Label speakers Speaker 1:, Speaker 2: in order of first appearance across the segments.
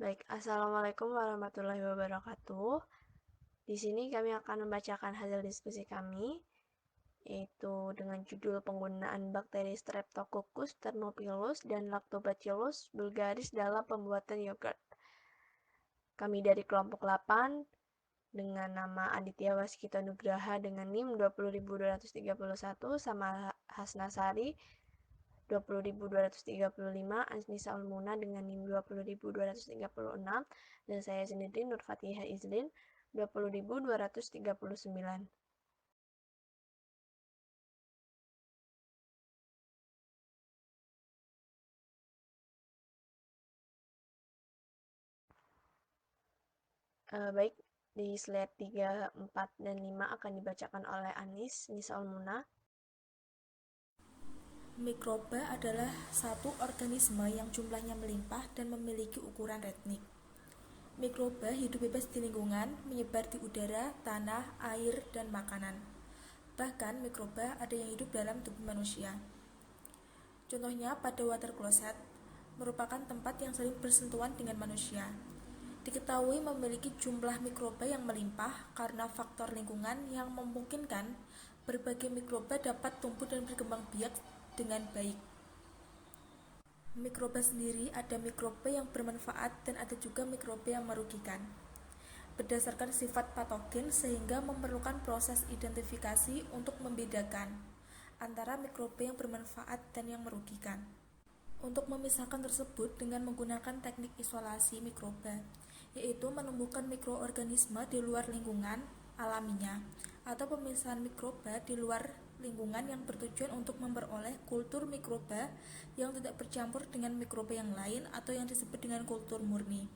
Speaker 1: Baik, Assalamualaikum warahmatullahi wabarakatuh. Di sini kami akan membacakan hasil diskusi kami, yaitu dengan judul penggunaan bakteri Streptococcus thermophilus dan Lactobacillus bulgaris dalam pembuatan yogurt. Kami dari kelompok 8 dengan nama Aditya Waskita Nugraha dengan NIM 20.231 sama Hasnasari 20.235, Anissa Ulmuna dengan NIM 20.236, dan saya sendiri Nur Fatihah Izlin 20.239. Baik, di slide 3, 4, dan 5 akan dibacakan oleh Anissa Ulmuna.
Speaker 2: Mikroba adalah satu organisme yang jumlahnya melimpah dan memiliki ukuran retnik. Mikroba hidup bebas di lingkungan, menyebar di udara, tanah, air, dan makanan. Bahkan mikroba ada yang hidup dalam tubuh manusia. Contohnya pada water closet, merupakan tempat yang sering bersentuhan dengan manusia. Diketahui memiliki jumlah mikroba yang melimpah karena faktor lingkungan yang memungkinkan berbagai mikroba dapat tumbuh dan berkembang biak dengan baik. Mikroba sendiri ada mikroba yang bermanfaat dan ada juga mikroba yang merugikan. Berdasarkan sifat patogen sehingga memerlukan proses identifikasi untuk membedakan antara mikroba yang bermanfaat dan yang merugikan. Untuk memisahkan tersebut dengan menggunakan teknik isolasi mikroba, yaitu menumbuhkan mikroorganisme di luar lingkungan alaminya, atau pemisahan mikroba di luar lingkungan yang bertujuan untuk memperoleh kultur mikroba yang tidak bercampur dengan mikroba yang lain atau yang disebut dengan kultur murni.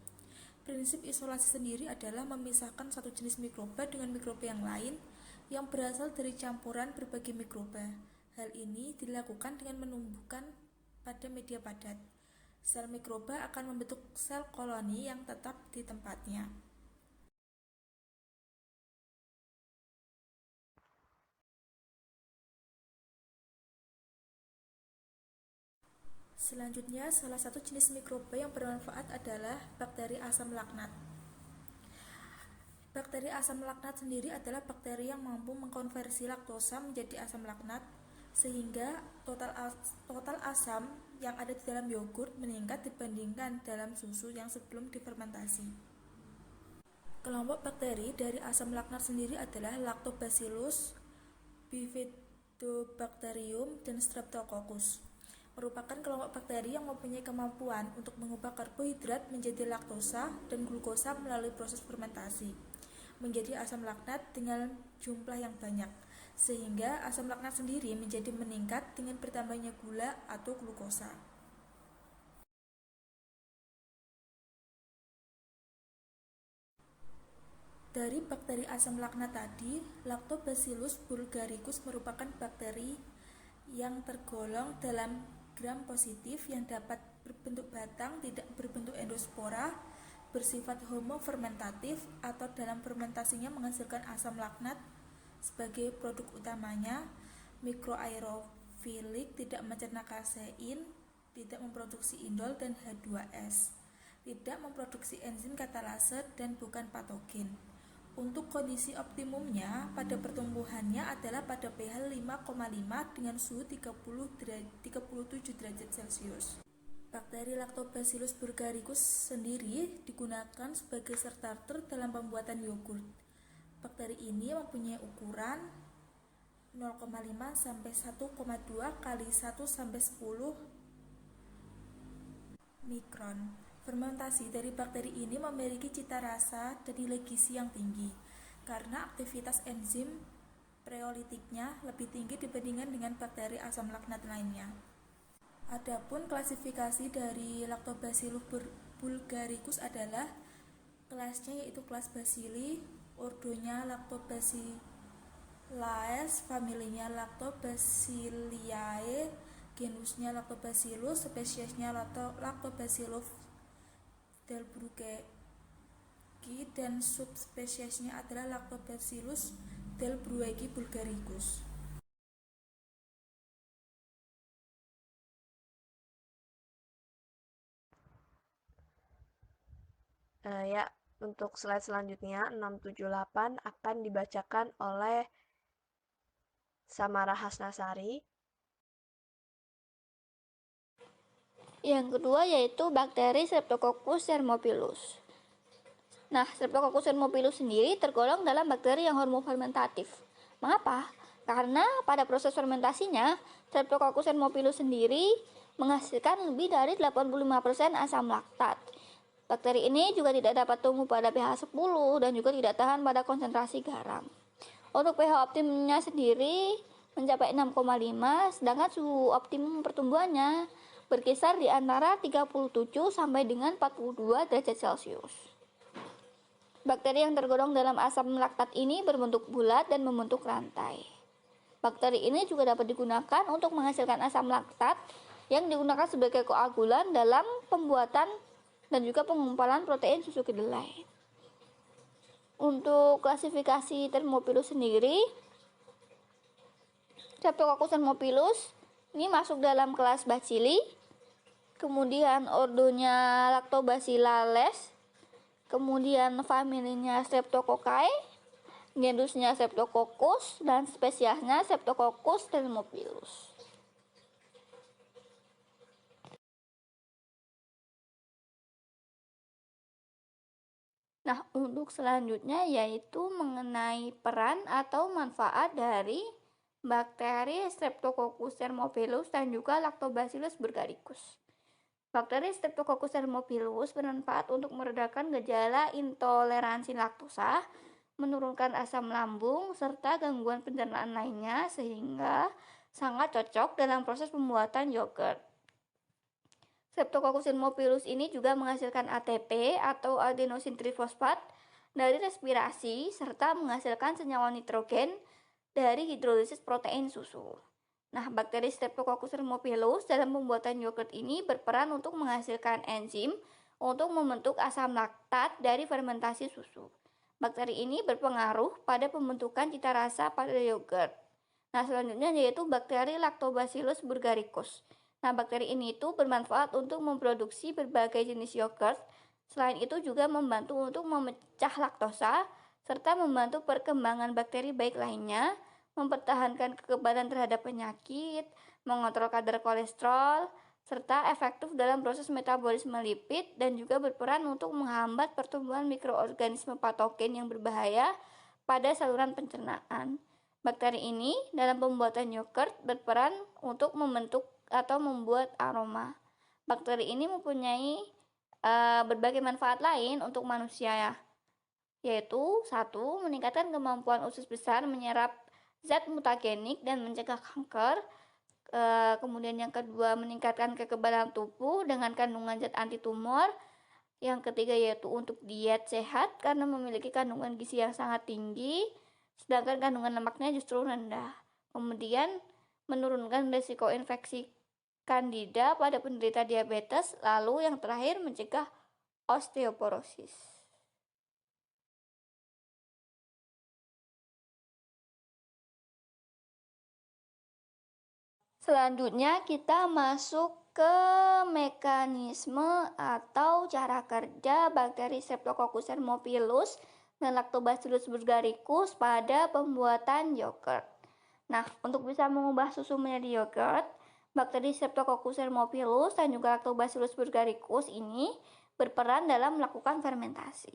Speaker 2: Prinsip isolasi sendiri adalah memisahkan satu jenis mikroba dengan mikroba yang lain yang berasal dari campuran berbagai mikroba. Hal ini dilakukan dengan menumbuhkan pada media padat. Sel mikroba akan membentuk sel koloni yang tetap di tempatnya. Selanjutnya, salah satu jenis mikroba yang bermanfaat adalah bakteri asam laknat. Bakteri asam laknat sendiri adalah bakteri yang mampu mengkonversi laktosa menjadi asam laknat, sehingga total asam yang ada di dalam yogurt meningkat dibandingkan dalam susu yang sebelum difermentasi. Kelompok bakteri dari asam laknat sendiri adalah Lactobacillus, Bifidobacterium, dan Streptococcus. Merupakan kelompok bakteri yang mempunyai kemampuan untuk mengubah karbohidrat menjadi laktosa dan glukosa melalui proses fermentasi menjadi asam laknat dengan jumlah yang banyak, sehingga asam laknat sendiri menjadi meningkat dengan bertambahnya gula atau glukosa. Dari bakteri asam laknat tadi, Lactobacillus bulgaricus merupakan bakteri yang tergolong dalam gram positif yang dapat berbentuk batang, tidak berbentuk endospora, bersifat homofermentatif atau dalam fermentasinya menghasilkan asam laknat sebagai produk utamanya, mikroaerofilik, tidak mencerna kasein, tidak memproduksi indol dan H2S, tidak memproduksi enzim katalase dan bukan patogen. Untuk kondisi optimumnya pada pertumbuhannya adalah pada pH 5,5 dengan suhu 37 derajat Celcius. Bakteri Lactobacillus bulgaricus sendiri digunakan sebagai starter dalam pembuatan yogurt. Bakteri ini mempunyai ukuran 0,5 sampai 1,2 kali 1 sampai 10 mikron. Fermentasi dari bakteri ini memiliki cita rasa dan nilai gizi yang tinggi karena aktivitas enzim preolitiknya lebih tinggi dibandingkan dengan bakteri asam laknat lainnya. Adapun klasifikasi dari Lactobacillus bulgaricus adalah kelasnya yaitu kelas Bacilli, ordonya Lactobacilliae, familinya Lactobacilliae, genusnya Lactobacillus, spesiesnya Lactobacillus delbrueckii, dan subspesiesnya adalah Lactobacillus delbrueckii bulgaricus.
Speaker 1: Ya, untuk slide selanjutnya 678 akan dibacakan oleh Samara Hasnasari.
Speaker 3: Yang kedua yaitu bakteri Streptococcus thermophilus. Nah, Streptococcus thermophilus sendiri tergolong dalam bakteri yang hormofermentatif. Mengapa? Karena pada proses fermentasinya, Streptococcus thermophilus sendiri menghasilkan lebih dari 85% asam laktat. Bakteri ini juga tidak dapat tumbuh pada pH 10 dan juga tidak tahan pada konsentrasi garam. Untuk pH optimumnya sendiri mencapai 6,5, sedangkan suhu optimum pertumbuhannya berkisar di antara 37 sampai dengan 42 derajat Celcius. Bakteri yang tergolong dalam asam laktat ini berbentuk bulat dan membentuk rantai. Bakteri ini juga dapat digunakan untuk menghasilkan asam laktat yang digunakan sebagai koagulan dalam pembuatan dan juga pengumpalan protein susu kedelai. Untuk klasifikasi Thermophilus sendiri, Streptococcus thermophilus ini masuk dalam kelas Bacilli, kemudian ordonya Lactobacillales, kemudian familinya Streptococci, genusnya Streptococcus, dan spesiesnya Streptococcus thermophilus. Nah, untuk selanjutnya yaitu mengenai peran atau manfaat dari bakteri Streptococcus thermophilus dan juga Lactobacillus burgharicus. Bakteri Streptococcus thermophilus bermanfaat untuk meredakan gejala intoleransi laktosa, menurunkan asam lambung, serta gangguan pencernaan lainnya sehingga sangat cocok dalam proses pembuatan yogurt. Streptococcus thermophilus ini juga menghasilkan ATP atau adenosin trifosfat dari respirasi serta menghasilkan senyawa nitrogen dari hidrolisis protein susu. Nah, bakteri Streptococcus thermophilus dalam pembuatan yogurt ini berperan untuk menghasilkan enzim untuk membentuk asam laktat dari fermentasi susu. Bakteri ini berpengaruh pada pembentukan cita rasa pada yogurt. Nah, selanjutnya yaitu bakteri Lactobacillus burgharicus. Nah, bakteri ini itu bermanfaat untuk memproduksi berbagai jenis yogurt. Selain itu juga membantu untuk memecah laktosa serta membantu perkembangan bakteri baik lainnya, mempertahankan kekebalan terhadap penyakit, mengontrol kadar kolesterol, serta efektif dalam proses metabolisme lipid dan juga berperan untuk menghambat pertumbuhan mikroorganisme patogen yang berbahaya pada saluran pencernaan. Bakteri ini dalam pembuatan yogurt berperan untuk membentuk atau membuat aroma. Bakteri ini mempunyai berbagai manfaat lain untuk manusia, yaitu 1. Meningkatkan kemampuan usus besar menyerap zat mutagenik dan mencegah kanker. Kemudian yang kedua, meningkatkan kekebalan tubuh dengan kandungan zat anti tumor. Yang ketiga yaitu untuk diet sehat karena memiliki kandungan gizi yang sangat tinggi, sedangkan kandungan lemaknya justru rendah. Kemudian menurunkan risiko infeksi kandida pada penderita diabetes. Lalu yang terakhir mencegah osteoporosis. Selanjutnya kita masuk ke mekanisme atau cara kerja bakteri Streptococcus thermophilus dan Lactobacillus burgharicus pada pembuatan yogurt. Nah, untuk bisa mengubah susu menjadi yogurt, bakteri Streptococcus thermophilus dan juga Lactobacillus burgharicus ini berperan dalam melakukan fermentasi.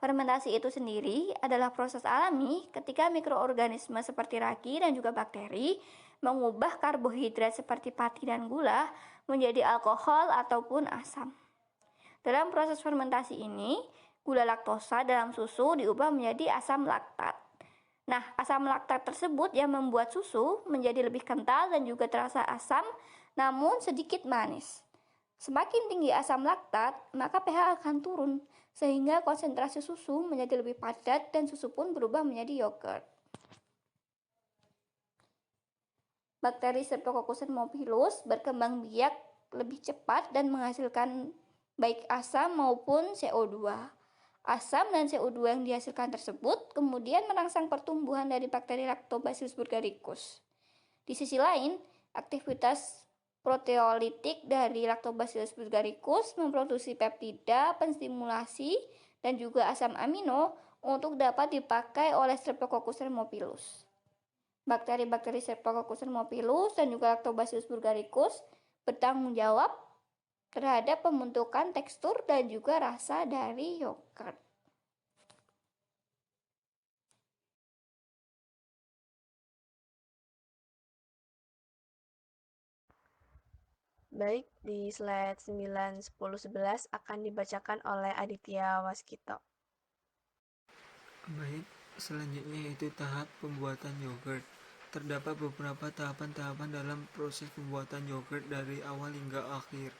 Speaker 3: Fermentasi itu sendiri adalah proses alami ketika mikroorganisme seperti ragi dan juga bakteri mengubah karbohidrat seperti pati dan gula menjadi alkohol ataupun asam. Dalam proses fermentasi ini, gula laktosa dalam susu diubah menjadi asam laktat. Nah, asam laktat tersebut yang membuat susu menjadi lebih kental dan juga terasa asam, namun sedikit manis. Semakin tinggi asam laktat, maka pH akan turun, sehingga konsentrasi susu menjadi lebih padat dan susu pun berubah menjadi yogurt. Bakteri Streptococcus thermophilus berkembang biak lebih cepat dan menghasilkan baik asam maupun CO2. Asam dan CO2 yang dihasilkan tersebut kemudian merangsang pertumbuhan dari bakteri Lactobacillus burgharicus. Di sisi lain, aktivitas proteolitik dari Lactobacillus bulgaricus memproduksi peptida, penstimulasi, dan juga asam amino untuk dapat dipakai oleh Streptococcus thermophilus. Bakteri-bakteri Streptococcus thermophilus dan juga Lactobacillus bulgaricus bertanggung jawab terhadap pembentukan tekstur dan juga rasa dari yogurt.
Speaker 1: Baik, di slide 9, 10, 11 akan dibacakan oleh Aditya Waskito.
Speaker 4: Baik, selanjutnya yaitu tahap pembuatan yogurt. Terdapat beberapa tahapan-tahapan dalam proses pembuatan yogurt dari awal hingga akhir.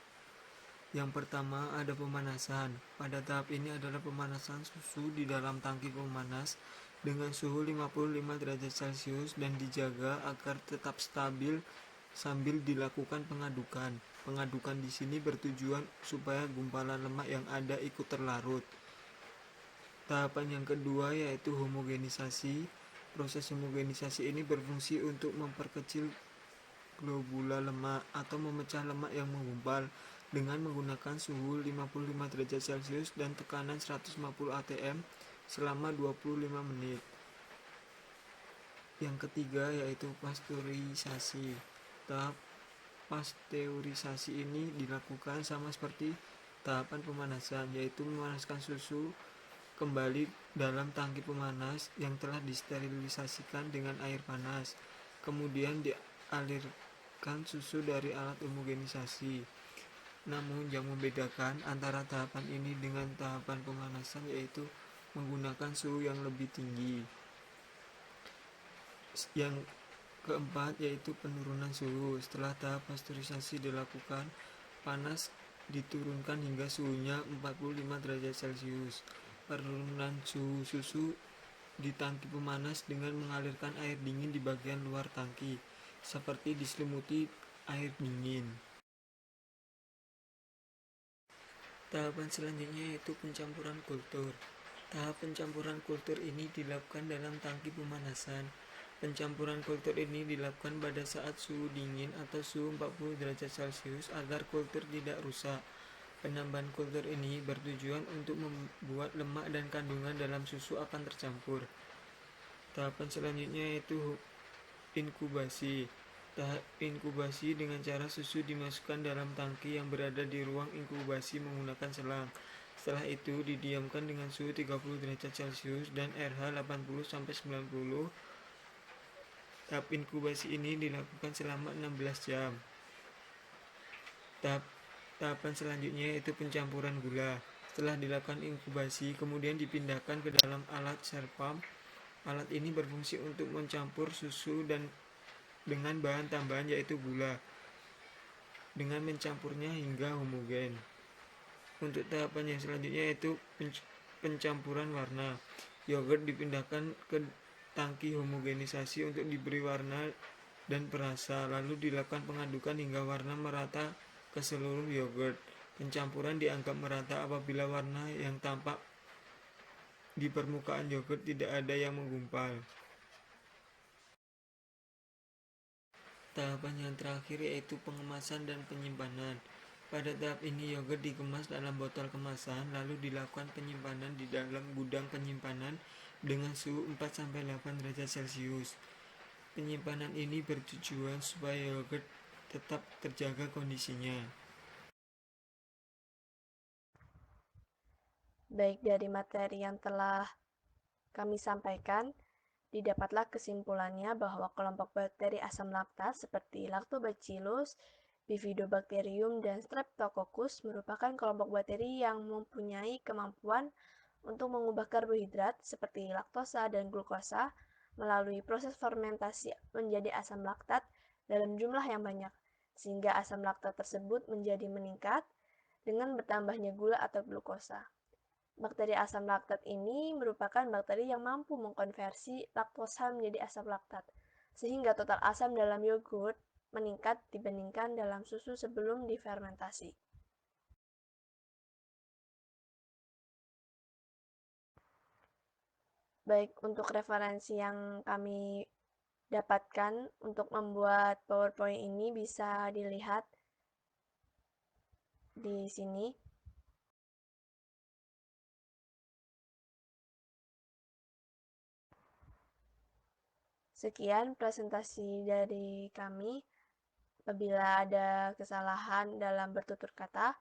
Speaker 4: Yang pertama ada pemanasan. Pada tahap ini adalah pemanasan susu di dalam tangki pemanas dengan suhu 55 derajat Celcius dan dijaga agar tetap stabil sambil dilakukan pengadukan. Pengadukan di sini bertujuan supaya gumpalan lemak yang ada ikut terlarut. Tahapan yang kedua yaitu homogenisasi. Proses homogenisasi ini berfungsi untuk memperkecil globula lemak atau memecah lemak yang menggumpal dengan menggunakan suhu 55 derajat Celcius dan tekanan 150 atm selama 25 menit. Yang ketiga yaitu pasteurisasi. Tahap pasteurisasi ini dilakukan sama seperti tahapan pemanasan, yaitu memanaskan susu kembali dalam tangki pemanas yang telah disterilisasikan dengan air panas. Kemudian dialirkan susu dari alat homogenisasi. Namun yang membedakan antara tahapan ini dengan tahapan pemanasan yaitu menggunakan suhu yang lebih tinggi. Yang keempat yaitu penurunan suhu. Setelah tahap pasteurisasi dilakukan, panas diturunkan hingga suhunya 45 derajat Celcius. Penurunan suhu susu di tangki pemanas dengan mengalirkan air dingin di bagian luar tangki, seperti diselimuti air dingin. Tahapan selanjutnya yaitu pencampuran kultur. Tahap pencampuran kultur ini dilakukan dalam tangki pemanasan. Pencampuran kultur ini dilakukan pada saat suhu dingin atau suhu 40 derajat Celcius agar kultur tidak rusak. Penambahan kultur ini bertujuan untuk membuat lemak dan kandungan dalam susu akan tercampur. Tahapan selanjutnya yaitu inkubasi. Tahap inkubasi dengan cara susu dimasukkan dalam tangki yang berada di ruang inkubasi menggunakan selang. Setelah itu didiamkan dengan suhu 30 derajat Celcius dan RH 80-90. Tahap inkubasi ini dilakukan selama 16 jam. Tahapan selanjutnya yaitu pencampuran gula. Setelah dilakukan inkubasi, kemudian dipindahkan ke dalam alat serpam. Alat ini berfungsi untuk mencampur susu dan dengan bahan tambahan yaitu gula, dengan mencampurnya hingga homogen. Untuk tahapan yang selanjutnya yaitu pencampuran warna. Yogurt dipindahkan ke tangki homogenisasi untuk diberi warna dan perasa, lalu dilakukan pengadukan hingga warna merata ke seluruh yogurt. Pencampuran dianggap merata apabila warna yang tampak di permukaan yogurt tidak ada yang menggumpal. Tahapan yang terakhir yaitu pengemasan dan penyimpanan. Pada tahap ini yogurt dikemas dalam botol kemasan lalu dilakukan penyimpanan di dalam gudang penyimpanan dengan suhu 4-8 derajat Celcius. Penyimpanan ini bertujuan supaya yogurt tetap terjaga kondisinya.
Speaker 1: Baik, dari materi yang telah kami sampaikan, didapatlah kesimpulannya bahwa kelompok bakteri asam laktat seperti Lactobacillus, Bifidobacterium, dan Streptococcus merupakan kelompok bakteri yang mempunyai kemampuan untuk mengubah karbohidrat seperti laktosa dan glukosa melalui proses fermentasi menjadi asam laktat dalam jumlah yang banyak, sehingga asam laktat tersebut menjadi meningkat dengan bertambahnya gula atau glukosa. Bakteri asam laktat ini merupakan bakteri yang mampu mengkonversi laktosa menjadi asam laktat, sehingga total asam dalam yogurt meningkat dibandingkan dalam susu sebelum difermentasi. Baik, untuk referensi yang kami dapatkan untuk membuat PowerPoint ini bisa dilihat di sini. Sekian presentasi dari kami. Apabila ada kesalahan dalam bertutur kata,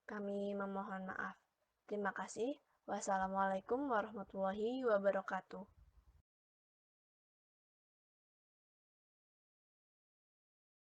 Speaker 1: kami memohon maaf. Terima kasih. Wassalamualaikum warahmatullahi wabarakatuh.